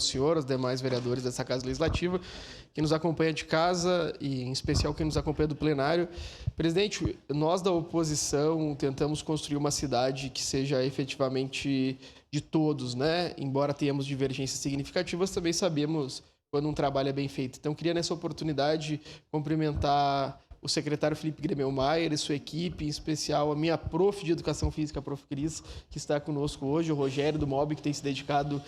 senhor, os demais vereadores dessa Casa Legislativa, que nos acompanha de casa e, em especial, quem nos acompanha do plenário. Presidente, nós da oposição tentamos construir uma cidade que seja efetivamente de todos, né? Embora tenhamos divergências significativas, também sabemos quando um trabalho é bem feito. Então, queria, nessa oportunidade, cumprimentar o secretário Felipe Gremelmaier e sua equipe, em especial a minha prof de Educação Física, a prof. Cris, que está conosco hoje, o Rogério do MOB, que tem se dedicado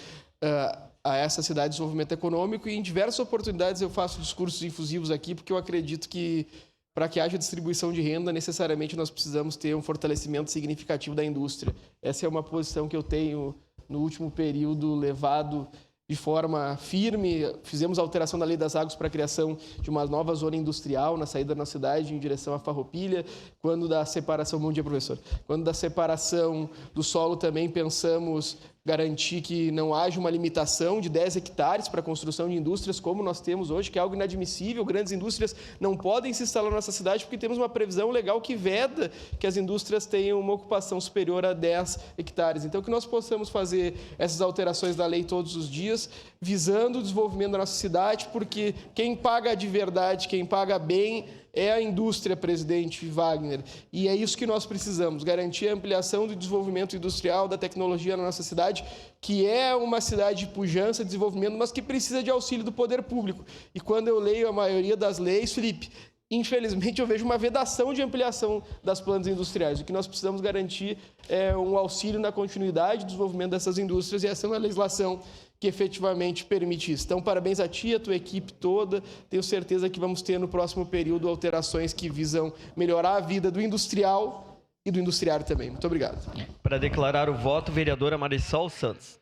a essa cidade de desenvolvimento econômico, e em diversas oportunidades eu faço discursos infusivos aqui, porque eu acredito que para que haja distribuição de renda, necessariamente nós precisamos ter um fortalecimento significativo da indústria. Essa é uma posição que eu tenho, no último período, levado de forma firme. Fizemos a alteração da Lei das Águas para a criação de uma nova zona industrial na saída da nossa cidade em direção à Farroupilha. Quando da separação, bom dia, professor. Quando da separação do solo também pensamos garantir que não haja uma limitação de 10 hectares para a construção de indústrias como nós temos hoje, que é algo inadmissível. Grandes indústrias não podem se instalar na nossa cidade porque temos uma previsão legal que veda que as indústrias tenham uma ocupação superior a 10 hectares. Então, que nós possamos fazer essas alterações da lei todos os dias, visando o desenvolvimento da nossa cidade, porque quem paga de verdade, quem paga bem, é a indústria, presidente Wagner. E é isso que nós precisamos, garantir a ampliação do desenvolvimento industrial, da tecnologia na nossa cidade, que é uma cidade de pujança, desenvolvimento, mas que precisa de auxílio do poder público. E quando eu leio a maioria das leis, Felipe, infelizmente eu vejo uma vedação de ampliação das plantas industriais. O que nós precisamos garantir é um auxílio na continuidade do desenvolvimento dessas indústrias, e essa é uma legislação que efetivamente permite isso. Então, parabéns a ti, a tua equipe toda. Tenho certeza que vamos ter no próximo período alterações que visam melhorar a vida do industrial e do industriário também. Muito obrigado. Para declarar o voto, vereadora Marisol Santos.